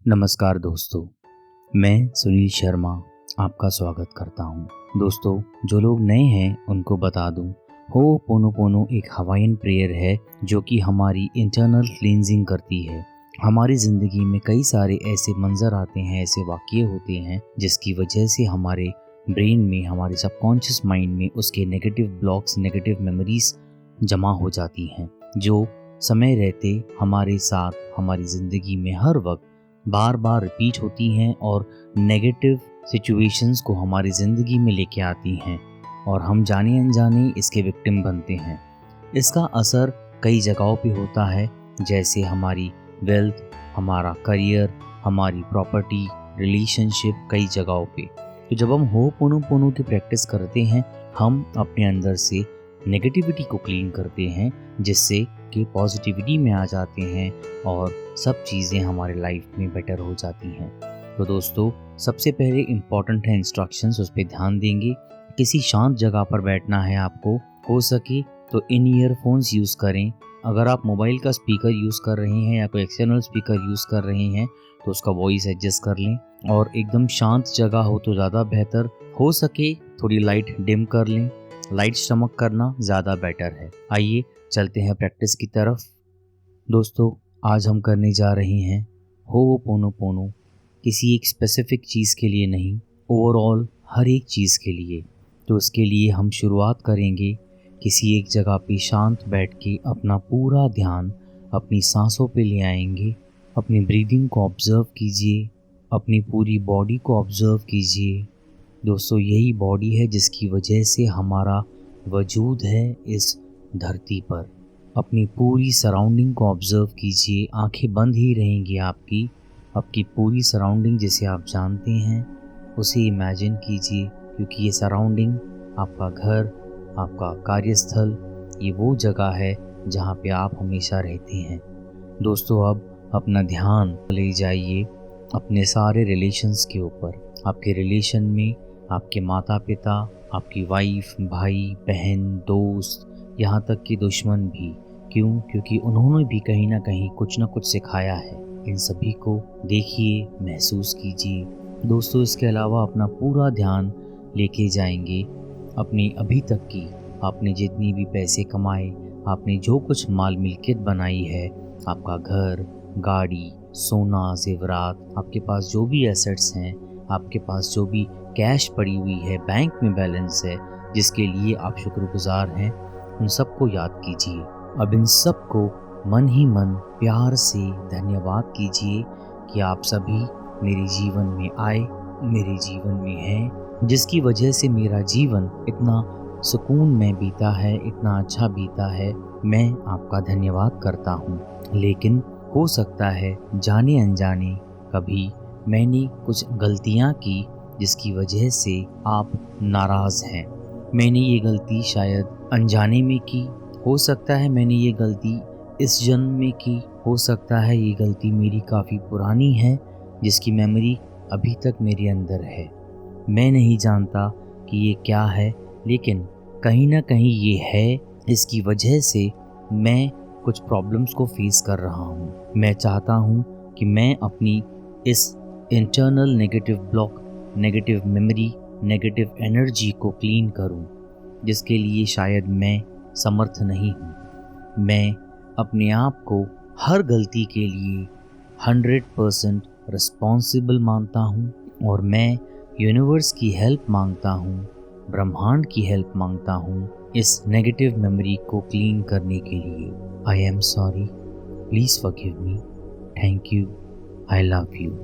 नमस्कार दोस्तों, मैं सुनील शर्मा आपका स्वागत करता हूं। दोस्तों, जो लोग नए हैं उनको बता दूं, हो पोनोपोनो एक हवाईयन प्रेयर है जो कि हमारी इंटरनल क्लींजिंग करती है। हमारी ज़िंदगी में कई सारे ऐसे मंजर आते हैं, ऐसे वाक़ये होते हैं जिसकी वजह से हमारे ब्रेन में, हमारे सबकॉन्शियस माइंड में उसके नेगेटिव ब्लॉक्स, नेगेटिव मेमोरीज जमा हो जाती हैं, जो समय रहते हमारे साथ हमारी ज़िंदगी में हर वक्त बार बार रिपीट होती हैं और नेगेटिव सिचुएशंस को हमारी ज़िंदगी में लेके आती हैं और हम जाने अनजाने इसके विक्टिम बनते हैं। इसका असर कई जगहों पे होता है, जैसे हमारी वेल्थ, हमारा करियर, हमारी प्रॉपर्टी, रिलेशनशिप, कई जगहों पे। तो जब हम हो'ओपोनोपोनो की प्रैक्टिस करते हैं, हम अपने अंदर से नेगेटिविटी को क्लीन करते हैं, जिससे कि पॉजिटिविटी में आ जाते हैं और सब चीज़ें हमारे लाइफ में बेटर हो जाती हैं। तो दोस्तों, सबसे पहले इम्पॉर्टेंट है इंस्ट्रक्शंस, उस पर ध्यान देंगे। किसी शांत जगह पर बैठना है आपको, हो सके तो इन ईयरफोन्स यूज़ करें। अगर आप मोबाइल का स्पीकर यूज़ कर रहे हैं या कोई एक्सटर्नल स्पीकर यूज़ कर रहे हैं तो उसका वॉइस एडजस्ट कर लें और एकदम शांत जगह हो तो ज़्यादा बेहतर। हो सके थोड़ी लाइट डिम कर लें, लाइट चमक करना ज़्यादा बेटर है। आइए चलते हैं प्रैक्टिस की तरफ। दोस्तों, आज हम करने जा रहे हैं हो'ओपोनोपोनो, किसी एक स्पेसिफिक चीज़ के लिए नहीं, ओवरऑल हर एक चीज़ के लिए। तो इसके लिए हम शुरुआत करेंगे किसी एक जगह पे शांत बैठ के अपना पूरा ध्यान अपनी सांसों पे ले आएंगे। अपनी ब्रीदिंग को ऑब्ज़र्व कीजिए, अपनी पूरी बॉडी को ऑब्ज़र्व कीजिए। दोस्तों, यही बॉडी है जिसकी वजह से हमारा वजूद है इस धरती पर। अपनी पूरी सराउंडिंग को ऑब्ज़र्व कीजिए, आंखें बंद ही रहेंगी आपकी पूरी सराउंडिंग जिसे आप जानते हैं उसे इमेजिन कीजिए, क्योंकि ये सराउंडिंग आपका घर, आपका कार्यस्थल, ये वो जगह है जहाँ पे आप हमेशा रहते हैं। दोस्तों, अब अपना ध्यान ले जाइए अपने सारे रिलेशंस के ऊपर। आपके रिलेशन में आपके माता पिता, आपकी वाइफ, भाई बहन, दोस्त, यहाँ तक कि दुश्मन भी। क्यों? क्योंकि उन्होंने भी कहीं ना कहीं कुछ ना कुछ सिखाया है। इन सभी को देखिए, महसूस कीजिए। दोस्तों, इसके अलावा अपना पूरा ध्यान लेके जाएंगे अपनी अभी तक की, आपने जितनी भी पैसे कमाए, आपने जो कुछ माल मिल्कियत बनाई है, आपका घर, गाड़ी, सोना, जेवरात, आपके पास जो भी एसेट्स हैं, आपके पास जो भी कैश पड़ी हुई है, बैंक में बैलेंस है, जिसके लिए आप शुक्रगुजार हैं, उन सबको याद कीजिए। अब इन सब को मन ही मन प्यार से धन्यवाद कीजिए कि आप सभी मेरे जीवन में आए, मेरे जीवन में हैं, जिसकी वजह से मेरा जीवन इतना सुकून में बीता है, इतना अच्छा बीता है। मैं आपका धन्यवाद करता हूँ। लेकिन हो सकता है जाने अनजाने कभी मैंने कुछ गलतियाँ की जिसकी वजह से आप नाराज़ हैं। मैंने ये गलती शायद अनजाने में की, हो सकता है मैंने ये गलती इस जन्म में की, हो सकता है ये गलती मेरी काफ़ी पुरानी है जिसकी मेमोरी अभी तक मेरे अंदर है। मैं नहीं जानता कि ये क्या है, लेकिन कहीं ना कहीं ये है। इसकी वजह से मैं कुछ प्रॉब्लम्स को फेस कर रहा हूँ। मैं चाहता हूँ कि मैं अपनी इस internal negative block, negative memory, negative energy को क्लीन करूं, जिसके लिए शायद मैं समर्थ नहीं हूं। मैं अपने आप को हर गलती के लिए 100% रिस्पॉन्सिबल मानता हूं और मैं यूनिवर्स की हेल्प मांगता हूं, ब्रह्मांड की हेल्प मांगता हूं इस नेगेटिव मेमोरी को क्लीन करने के लिए। I am sorry, please forgive me, thank you, I love you.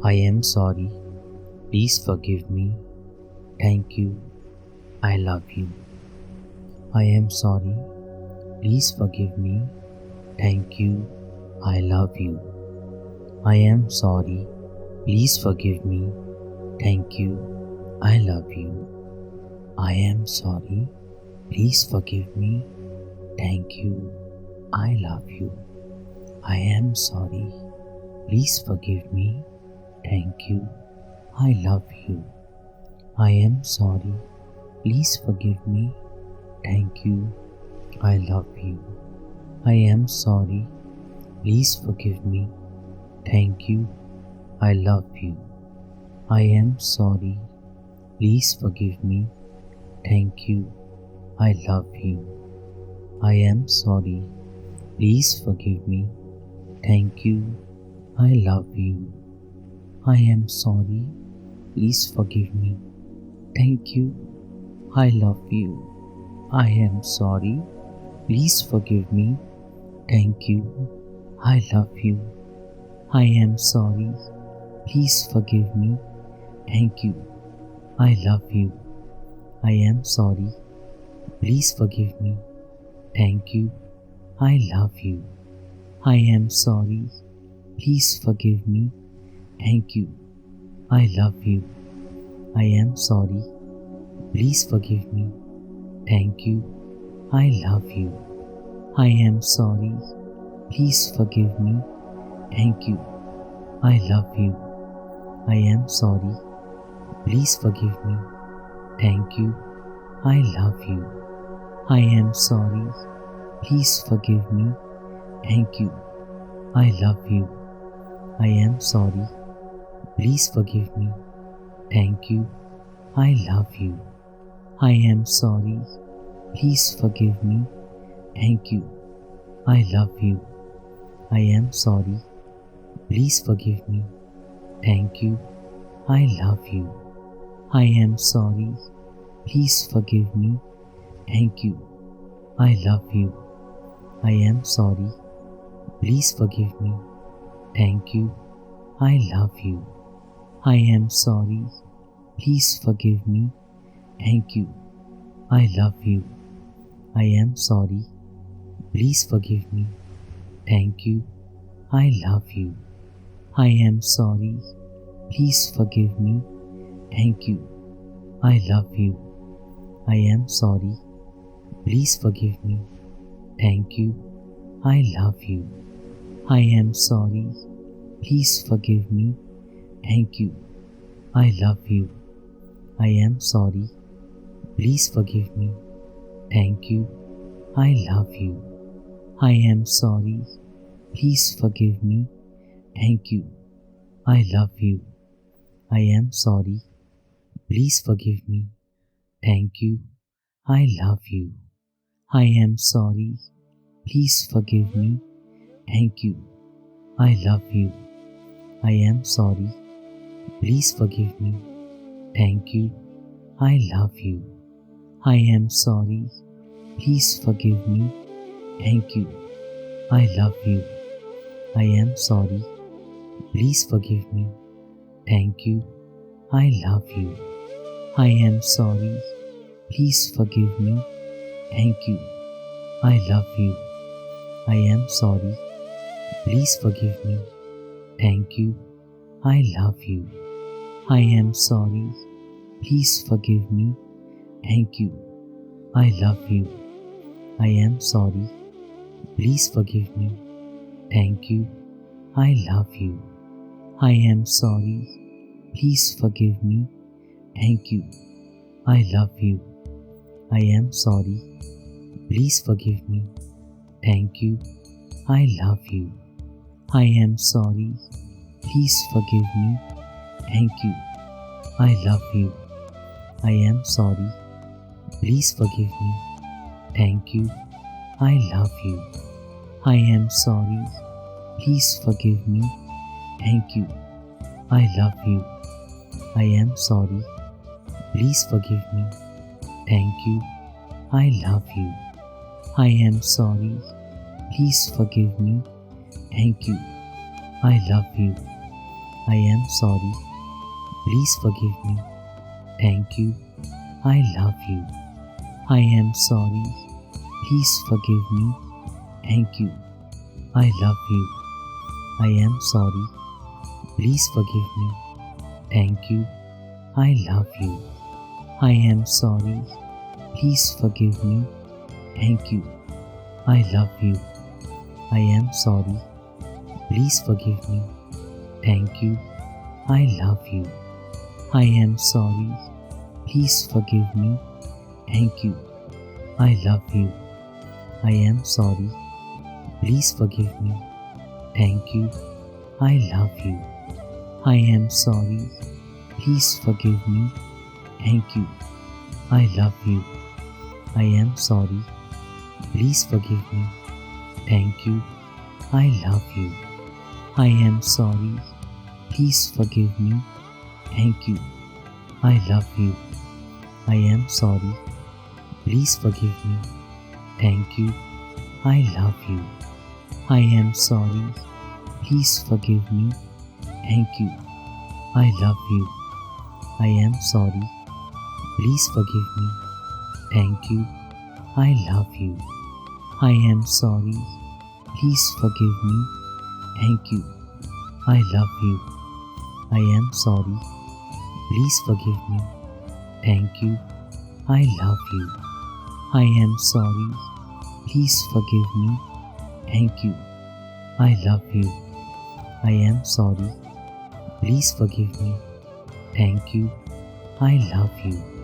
I am sorry, please forgive me, thank you, I love you. I am sorry, please forgive me, thank you, I love you. I am sorry, please forgive me, thank you, I love you. I am sorry, please forgive me, thank you, I love you. I am sorry, please forgive me, thank you, I love you. I am sorry, please forgive me, thank you, I love you. I am sorry, please forgive me, Thank you. I love you. I am sorry. Please forgive me. Thank you. I love you. I am sorry. Please forgive me. Thank you. I love you. I am sorry. Please forgive me. Thank you. I love you. I am sorry. Please forgive me. Thank you. I love you. I am sorry. Please forgive me. Thank you. I love you. I am sorry. Please forgive me. Thank you. I love you. I am sorry. Please forgive me. Thank you. I love you. I am sorry. Please forgive me. Thank you. I love you. I am sorry. Please forgive me. Thank you. I love you. I am sorry. Please forgive me. Thank you. I love you. I am sorry. Please forgive me. Thank you. I love you. I am sorry. Please forgive me. Thank you. I love you. I am sorry. Please forgive me. Thank you. I love you. I am sorry. Please forgive me. Thank you. I love you. I am sorry. Please forgive me. Thank you. I love you. I am sorry. Please forgive me. Thank you. I love you. I am sorry. Please forgive me. Thank you. I love you. I am sorry. Please forgive me. Thank you. I love you. I am sorry. Please forgive me. Thank you. I love you. I am sorry. Please forgive me. Thank you. I love you. I am sorry. Please forgive me. Thank you. I love you. I am sorry. Please forgive me. Thank you. I love you. I am sorry. Please forgive me. Thank you. I love you. I am sorry. Please forgive me. Thank you. I love you. I am sorry. Please forgive me. Thank you. I love you. I am sorry. Please forgive me. Thank you. I love you. I am sorry. Please forgive me. Thank you. I love you. I am sorry. Please forgive me. Thank you. I love you. I am sorry. Please forgive me. Thank you. I love you. I am sorry. Please forgive me. Thank you. I love you. I am sorry. Please forgive me. Thank you. I love you. I am sorry. Please forgive me. Thank you. I love you. I am sorry. Please forgive me. Thank you. I love you. I am sorry. Please forgive me. Thank you. I love you. I am sorry. Please forgive me. Thank you. I love you. I am sorry. Please forgive me. Thank you. I love you. I am sorry. Please forgive me. Thank you. I love you. I am sorry. Please forgive me. Thank you. I love you. I am sorry. Please forgive me. Thank you. I love you. I am sorry. Please forgive me. Thank you. I love you. I am sorry. Please forgive me. Thank you. I love you. I am sorry. Please forgive me. Thank you. I love you. I am sorry. Please forgive me. Thank you. I love you. I am sorry. Please forgive me. Thank you. I love you. I am sorry. Please forgive me. Thank you. I love you. I am sorry. Please forgive me. Thank you. I love you. I am sorry. Please forgive me. Thank you. I love you. I am sorry. Please forgive me. Thank you. I love you. I am sorry. Please forgive me. Thank you. I love you. I am sorry. Please forgive me. Thank you. I love you. I am sorry. Please forgive me. Thank you. I love you. I am sorry. Please forgive me. Thank you. I love you. I am sorry. Please forgive me. Thank you. I love you. I am sorry. Please forgive me. Thank you. I love you. I am sorry. Please forgive me. Thank you. I love you. I am sorry. Please forgive me. Thank you. I love you.